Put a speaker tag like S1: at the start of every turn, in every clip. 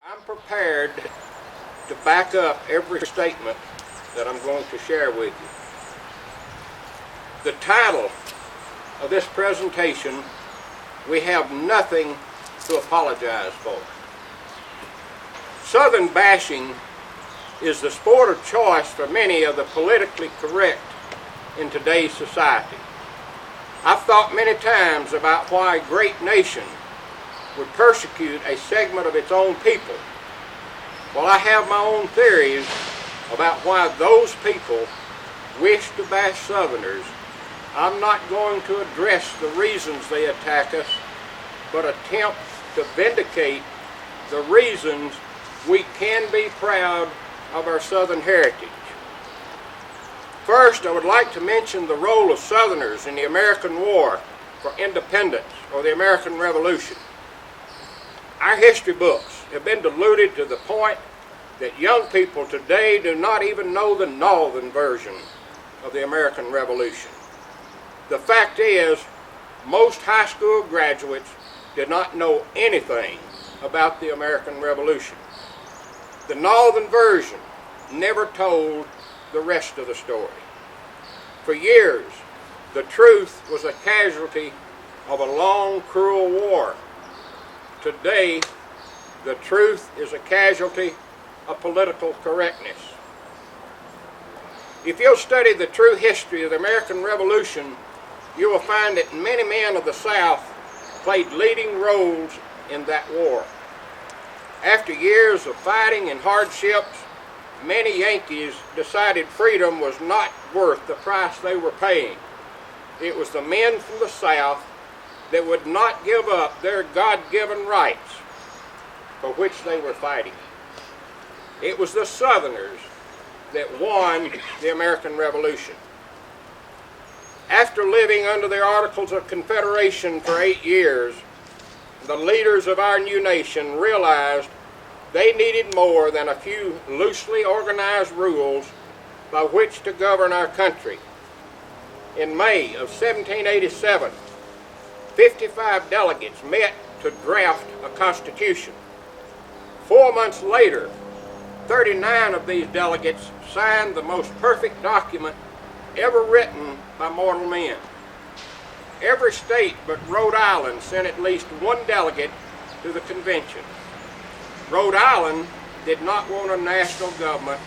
S1: I'm prepared to back up every statement that I'm going to share with you. The title of this presentation, "We Have Nothing to Apologize For." Southern bashing is the sport of choice for many of the politically correct in today's society. I've thought many times about why a great nation would persecute a segment of its own people. While I have my own theories about why those people wish to bash Southerners, I'm not going to address the reasons they attack us, but attempt to vindicate the reasons we can be proud of our Southern heritage. First, I would like to mention the role of Southerners in the American War for Independence, or the American Revolution. Our history books have been diluted to the point that young people today do not even know the Northern version of the American Revolution. The fact is, most high school graduates did not know anything about the American Revolution. The Northern version never told the rest of the story. For years, the truth was a casualty of a long, cruel war. Today, the truth is a casualty of political correctness. If you'll study the true history of the American Revolution, you will find that many men of the South played leading roles in that war. After years of fighting and hardships, many Yankees decided freedom was not worth the price they were paying. It was the men from the South that would not give up their God-given rights for which they were fighting. It was the Southerners that won the American Revolution. After living under the Articles of Confederation for 8 years, the leaders of our new nation realized they needed more than a few loosely organized rules by which to govern our country. In May of 1787, 55 delegates met to draft a constitution. 4 months later, 39 of these delegates signed the most perfect document ever written by mortal men. Every state but Rhode Island sent at least one delegate to the convention. Rhode Island did not want a national government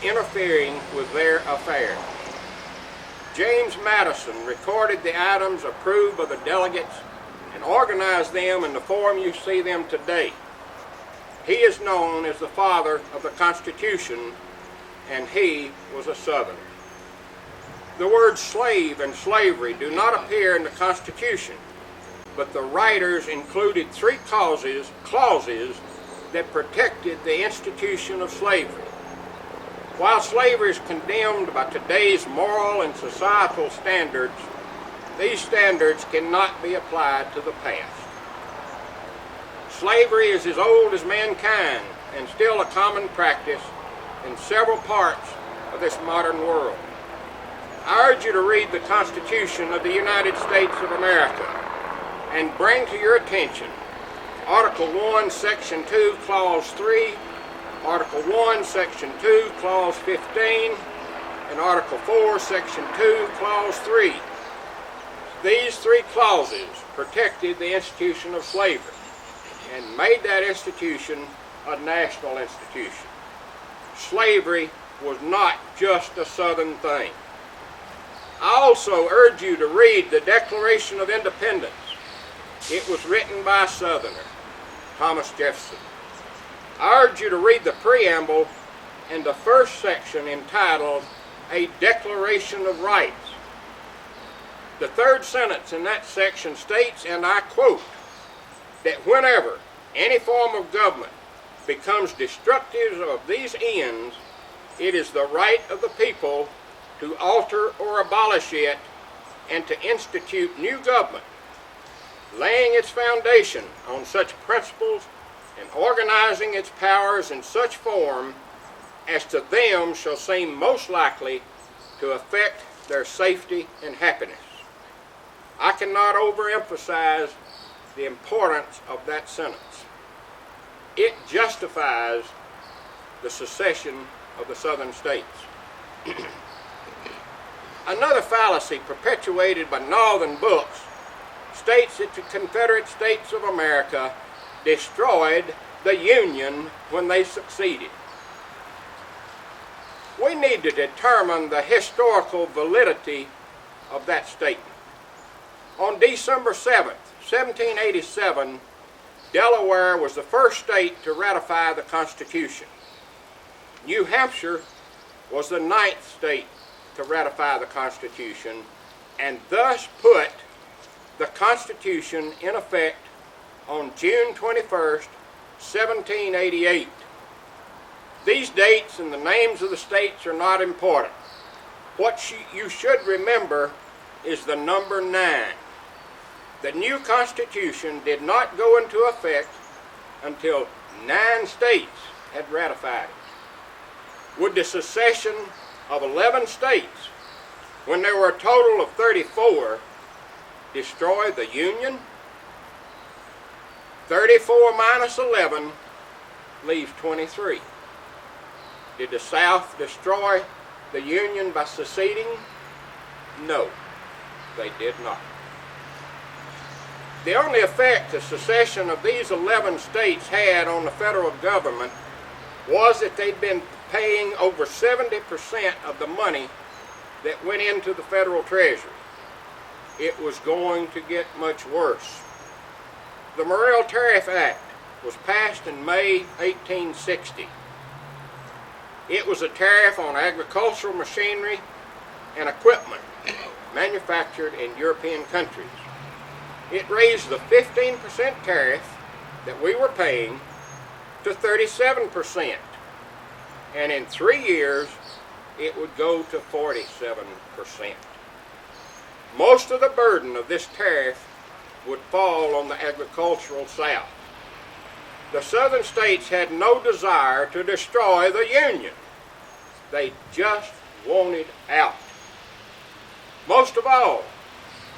S1: interfering with their affairs. James Madison recorded the items approved by the delegates and organized them in the form you see them today. He is known as the father of the Constitution, and he was a Southerner. The words slave and slavery do not appear in the Constitution, but the writers included three clauses that protected the institution of slavery. While slavery is condemned by today's moral and societal standards, these standards cannot be applied to the past. Slavery is as old as mankind and still a common practice in several parts of this modern world. I urge you to read the Constitution of the United States of America and bring to your attention Article 1, Section 2, Clause 3, Article 1, Section 2, Clause 15, and Article 4, Section 2, Clause 3. These three clauses protected the institution of slavery and made that institution a national institution. Slavery was not just a Southern thing. I also urge you to read the Declaration of Independence. It was written by a Southerner, Thomas Jefferson. I urge you to read the preamble and the first section entitled A Declaration of Rights. The third sentence in that section states, and I quote, that whenever any form of government becomes destructive of these ends, it is the right of the people to alter or abolish it and to institute new government, laying its foundation on such principles and organizing its powers in such form as to them shall seem most likely to affect their safety and happiness. I cannot overemphasize the importance of that sentence. it justifies the secession of the southern states. Another fallacy perpetuated by northern books states that the Confederate States of America destroyed the Union when they succeeded. We need to determine the historical validity of that statement. On December 7th, 1787, Delaware was the first state to ratify the Constitution. New Hampshire was the 9th state to ratify the Constitution, and thus put the Constitution in effect on June 21st, 1788. These dates and the names of the states are not important. What you should remember is the number 9. The new Constitution did not go into effect until 9 states had ratified it. Would the secession of 11 states, when there were a total of 34, destroy the Union? 34 minus 11 leaves 23. Did the South destroy the Union by seceding? No, they did not. The only effect the secession of these 11 states had on the federal government was that they'd been paying over 70% of the money that went into the federal treasury. It was going to get much worse. The Morrill Tariff Act was passed in May 1860. It was a tariff on agricultural machinery and equipment manufactured in European countries. It raised the 15% tariff that we were paying to 37%. And in 3 years, it would go to 47%. Most of the burden of this tariff would fall on the agricultural South. The southern states had no desire to destroy the Union. They just wanted out. Most of all,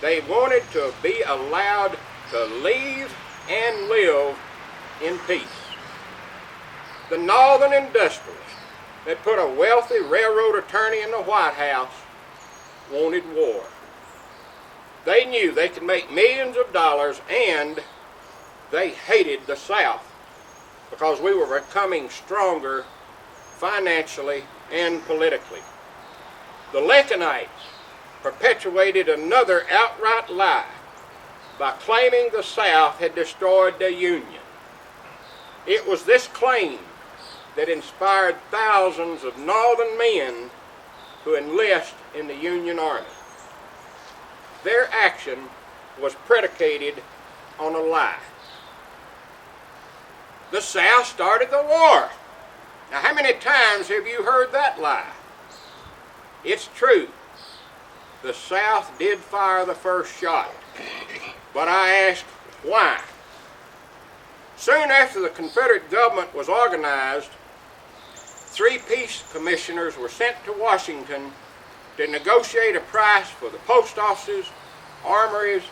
S1: they wanted to be allowed to leave and live in peace. The northern industrialists that put a wealthy railroad attorney in the White House wanted war. They knew they could make millions of dollars, and they hated the South because we were becoming stronger financially and politically. The Lincolnites perpetuated another outright lie by claiming the South had destroyed the Union. It was this claim that inspired thousands of northern men to enlist in the Union Army. Their action was predicated on a lie. The South started the war. Now, how many times have you heard that lie? It's true. The South did fire the first shot. But I ask, why? Soon after the Confederate government was organized, 3 peace commissioners were sent to Washington to negotiate a price for the post offices, armories,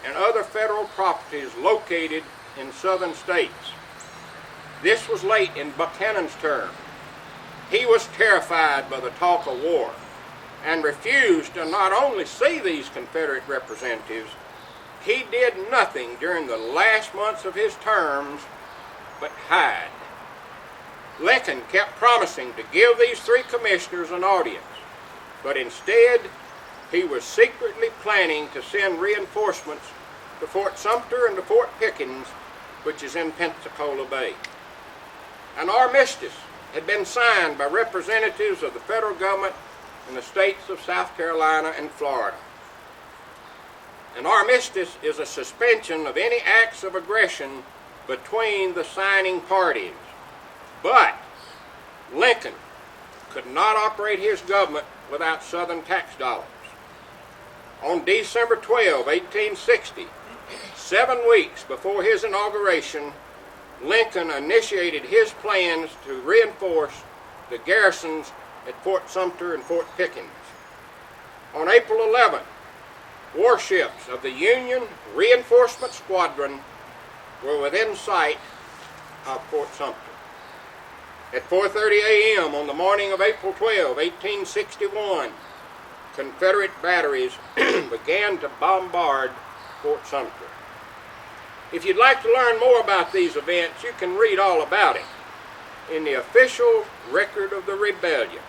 S1: and other federal properties located in southern states. This was late in Buchanan's term. He was terrified by the talk of war and refused to not only see these Confederate representatives, he did nothing during the last months of his terms but hide. Lincoln kept promising to give these 3 commissioners an audience, but instead he was secretly planning to send reinforcements to Fort Sumter and to Fort Pickens, which is in Pensacola Bay. An armistice had been signed by representatives of the federal government in the states of South Carolina and Florida. An armistice is a suspension of any acts of aggression between the signing parties. But Lincoln could not operate his government without Southern tax dollars. On December 12, 1860, 7 weeks before his inauguration, Lincoln initiated his plans to reinforce the garrisons at Fort Sumter and Fort Pickens. On April 11, warships of the Union Reinforcement Squadron were within sight of Fort Sumter. At 4:30 a.m. on the morning of April 12, 1861, Confederate batteries began to bombard Fort Sumter. If you'd like to learn more about these events, you can read all about it in the official record of the rebellion.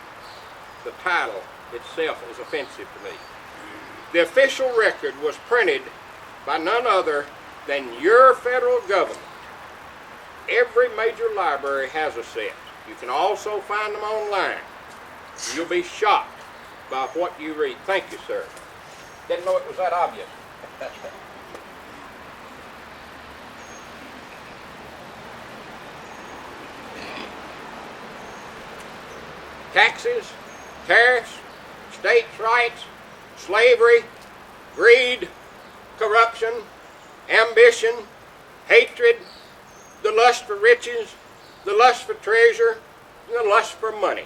S1: The title itself is offensive to me. The official record was printed by none other than your federal government. Every major library has a set. You can also find them online. You'll be shocked by what you read. Thank you, sir. Didn't know it was that obvious. Taxes, tariffs, states' rights, slavery, greed, corruption, ambition, hatred, the lust for riches, the lust for treasure, and the lust for money.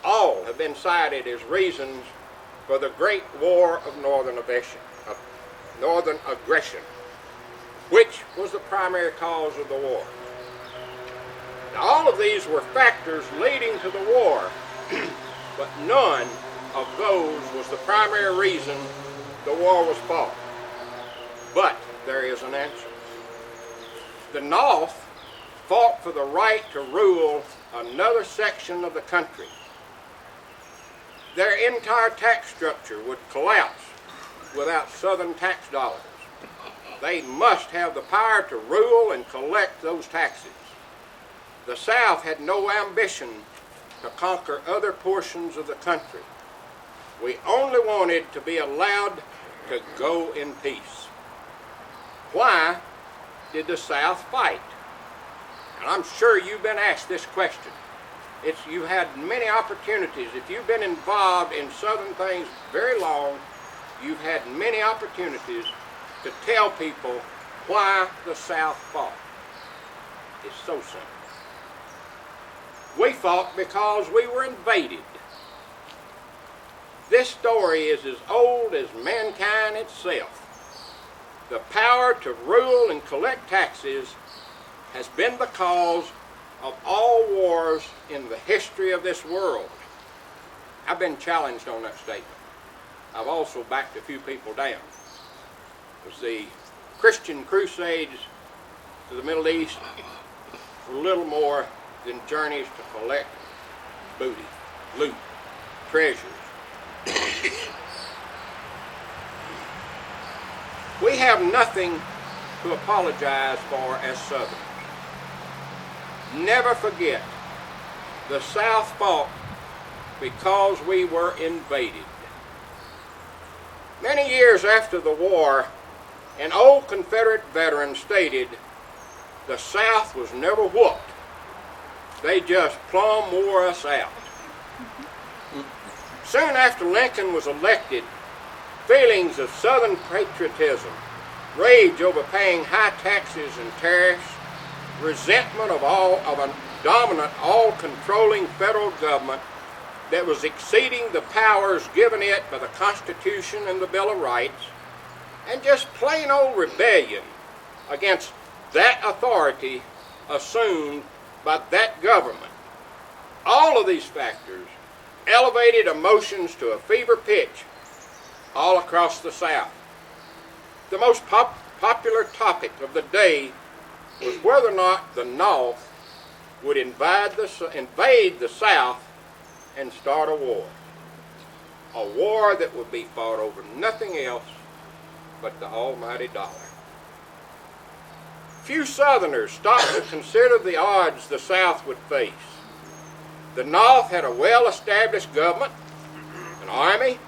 S1: All have been cited as reasons for the Great War of Northern Aggression, which was the primary cause of the war. Now, all of these were factors leading to the war, but none of those was the primary reason the war was fought. But there is an answer. The North fought for the right to rule another section of the country. Their entire tax structure would collapse without Southern tax dollars. They must have the power to rule and collect those taxes. The South had no ambition to conquer other portions of the country. We only wanted to be allowed to go in peace. Why did the South fight? And I'm sure you've been asked this question. You had many opportunities. If you've been involved in Southern things very long, you've had many opportunities to tell people why the South fought. It's so simple. We fought because we were invaded. This story is as old as mankind itself. The power to rule and collect taxes has been the cause of all wars in the history of this world. I've been challenged on that statement. I've also backed a few people down. It was the Christian crusades to the Middle East were little more than journeys to collect booty, loot, treasures. We have nothing to apologize for as Southerners. Never forget, the South fought because we were invaded. Many years after the war, an old Confederate veteran stated, the South was never whooped. They just plumb wore us out. Soon after Lincoln was elected, feelings of Southern patriotism, rage over paying high taxes and tariffs, resentment of a dominant, all-controlling federal government that was exceeding the powers given it by the Constitution and the Bill of Rights, and just plain old rebellion against that authority assumed by that government. All of these factors elevated emotions to a fever pitch all across the South. The most popular topic of the day was whether or not the North would invade the South and start a war. A war that would be fought over nothing else but the almighty dollar. Few Southerners stopped to consider the odds the South would face. The North had a well-established government, an army,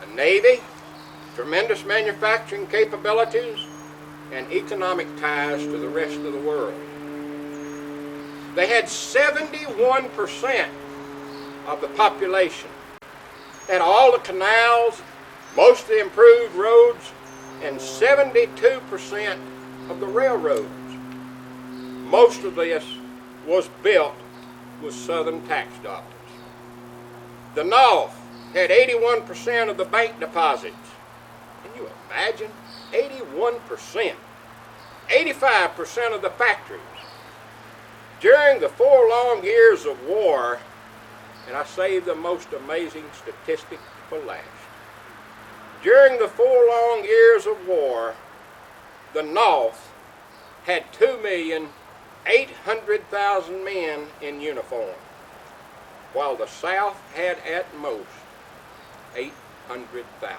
S1: a navy, tremendous manufacturing capabilities, and economic ties to the rest of the world. They had 71% of the population, had all the canals, most of the improved roads, and 72% of the railroads. Most of this was built with Southern tax dollars. The North had 81% of the bank deposits. Can you imagine? 81%. 85% of the factories. During the 4 long years of war, and I saved the most amazing statistic for last. During the 4 long years of war, the North had 2,800,000 men in uniform, while the South had at most 800,000.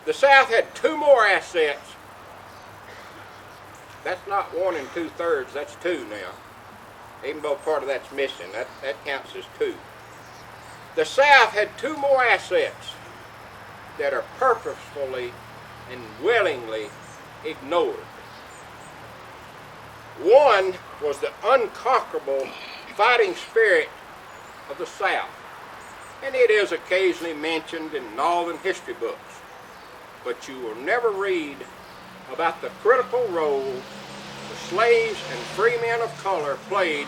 S1: The South had 2 more assets. That's not 1 2/3, that's 2 now. Even though part of that's missing, that counts as 2. The South had 2 more assets that are purposefully and willingly ignored. One was the unconquerable fighting spirit of the South, and it is occasionally mentioned in Northern history books, but you will never read about the critical role the slaves and free men of color played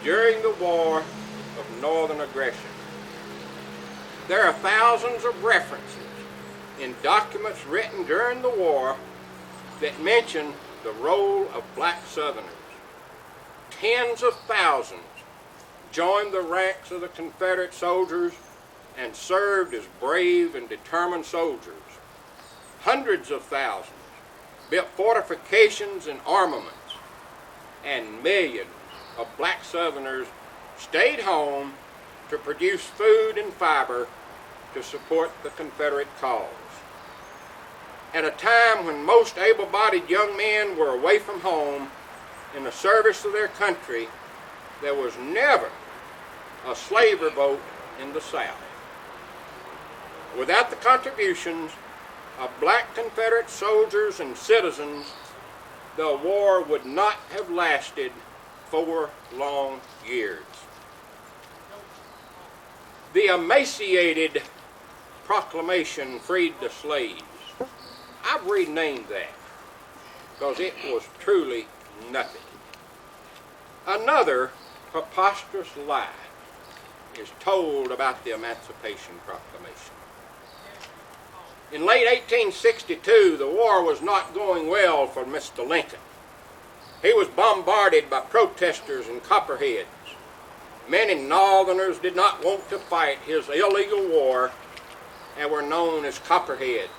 S1: during the war of Northern aggression. There are thousands of references in documents written during the war that mention the role of black Southerners. Tens of thousands joined the ranks of the Confederate soldiers and served as brave and determined soldiers. Hundreds of thousands built fortifications and armaments, and millions of black Southerners stayed home to produce food and fiber to support the Confederate cause. At a time when most able-bodied young men were away from home in the service of their country, there was never a slave revolt in the South. Without the contributions of black Confederate soldiers and citizens, the war would not have lasted 4 long years. The emaciated proclamation freed the slaves. I've renamed that because it was truly nothing. Another preposterous lie is told about the Emancipation Proclamation. In late 1862, the war was not going well for Mr. Lincoln. He was bombarded by protesters and Copperheads. Many Northerners did not want to fight his illegal war and were known as Copperheads.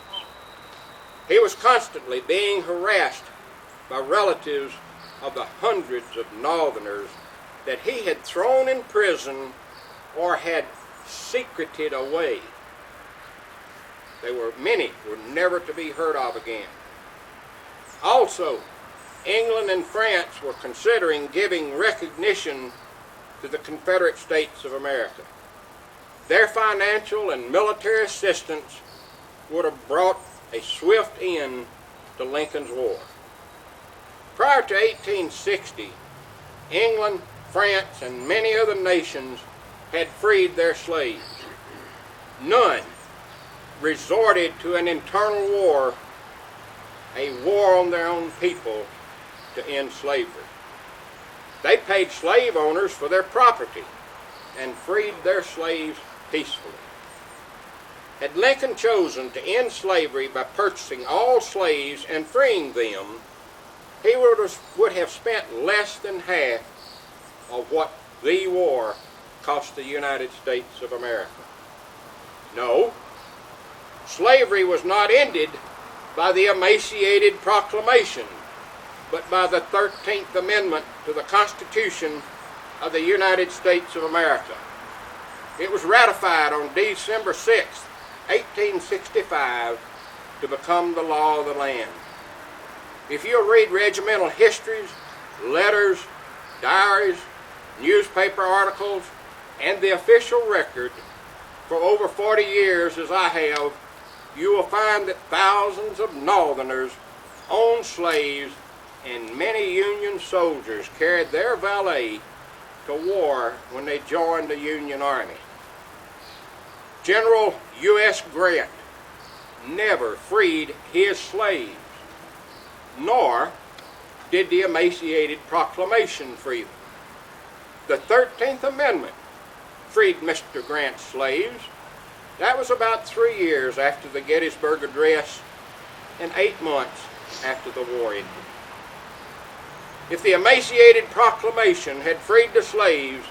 S1: He was constantly being harassed by relatives of the hundreds of Northerners that he had thrown in prison or had secreted away. Many were never to be heard of again. Also, England and France were considering giving recognition to the Confederate States of America. Their financial and military assistance would have brought a swift end to Lincoln's war. Prior to 1860, England, France, and many other nations had freed their slaves. None resorted to an internal war, a war on their own people, to end slavery. They paid slave owners for their property and freed their slaves peacefully. Had Lincoln chosen to end slavery by purchasing all slaves and freeing them, he would have spent less than half of what the war cost the United States of America. No, slavery was not ended by the emaciated proclamation, but by the 13th Amendment to the Constitution of the United States of America. It was ratified on December 6, 1865, to become the law of the land. If you'll read regimental histories, letters, diaries, newspaper articles, and the official record for over 40 years, as I have, you will find that thousands of Northerners owned slaves and many Union soldiers carried their valet to war when they joined the Union Army. General U.S. Grant never freed his slaves, nor did the emaciated proclamation free them. The 13th Amendment freed Mr. Grant's slaves. That was about 3 years after the Gettysburg Address and 8 months after the war ended. If the emaciated proclamation had freed the slaves,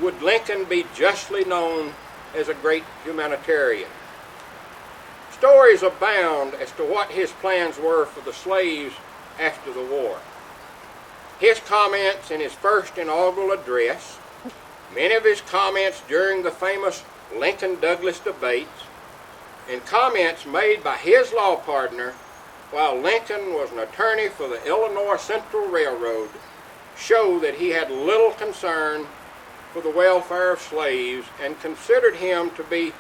S1: would Lincoln be justly known as a great humanitarian? Stories abound as to what his plans were for the slaves after the war. His comments in his first inaugural address, many of his comments during the famous Lincoln-Douglas debates, and comments made by his law partner while Lincoln was an attorney for the Illinois Central Railroad show that he had little concern for the welfare of slaves and considered him to be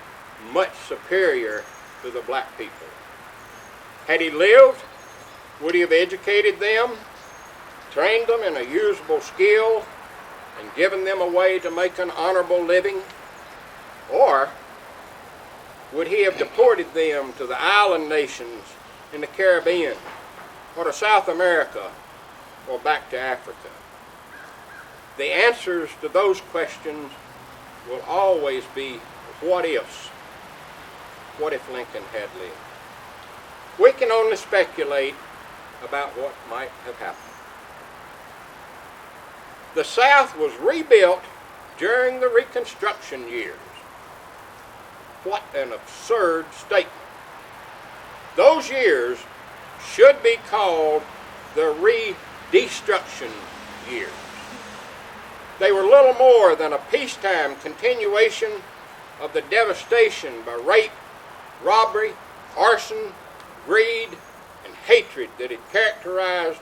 S1: much superior to the black people. Had he lived, would he have educated them, trained them in a usable skill, and given them a way to make an honorable living? Or would he have deported them to the island nations in the Caribbean, or to South America, or back to Africa? The answers to those questions will always be what ifs. What if Lincoln had lived? We can only speculate about what might have happened. The South was rebuilt during the Reconstruction years. What an absurd statement. Those years should be called the Redestruction years. They were little more than a peacetime continuation of the devastation by rape, robbery, arson, greed, and hatred that had characterized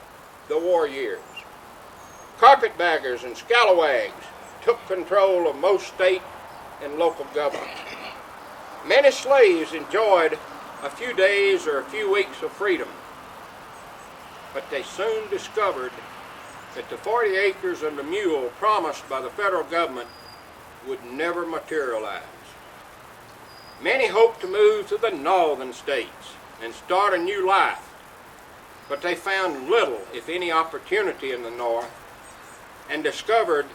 S1: the war years. Carpetbaggers and scalawags took control of most state and local governments. Many slaves enjoyed a few days or a few weeks of freedom, but they soon discovered that the 40 acres and the mule promised by the federal government would never materialize. Many hoped to move to the northern states and start a new life, but they found little, if any, opportunity in the north and discovered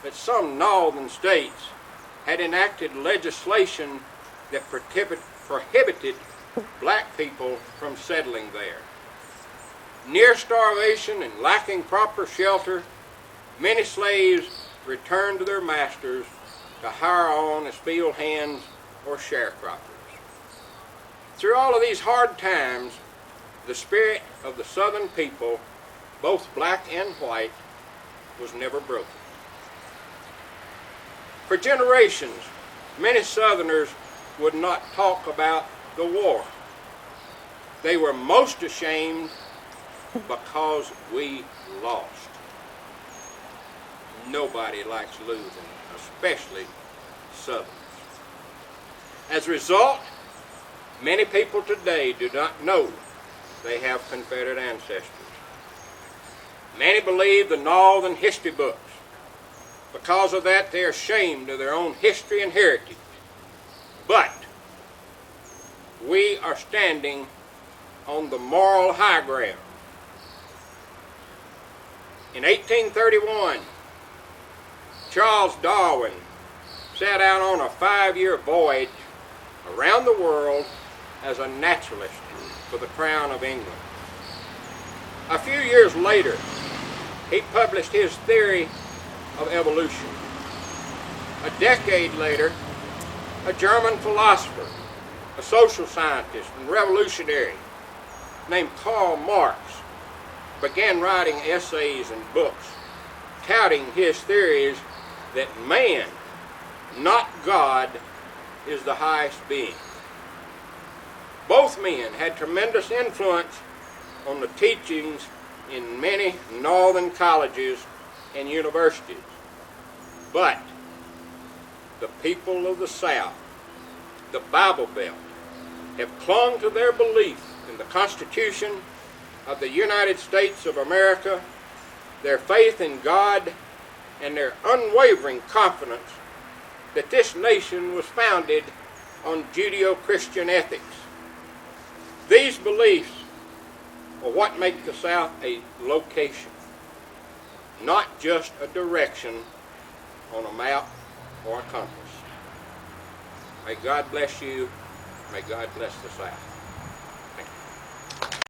S1: that some northern states had enacted legislation that prohibited black people from settling there. Near starvation and lacking proper shelter, many slaves returned to their masters to hire on as field hands or sharecroppers. Through all of these hard times, the spirit of the Southern people, both black and white, was never broken. For generations, many Southerners would not talk about the war. They were most ashamed because we lost. Nobody likes losing, especially Southerners. As a result, many people today do not know they have Confederate ancestors. Many believe the Northern history books. Because of that, they are ashamed of their own history and heritage. But we are standing on the moral high ground. In 1831, Charles Darwin set out on a 5-year voyage around the world as a naturalist for the Crown of England. A few years later, he published his theory of evolution. A decade later, a German philosopher, a social scientist, and revolutionary named Karl Marx began writing essays and books touting his theories that man, not God, is the highest being. Both men had tremendous influence on the teachings in many northern colleges and universities. But the people of the South, the Bible Belt, have clung to their belief in the Constitution of the United States of America, their faith in God, and their unwavering confidence that this nation was founded on Judeo-Christian ethics. These beliefs are what make the South a location, not just a direction on a map or a compass. May God bless you. May God bless the South.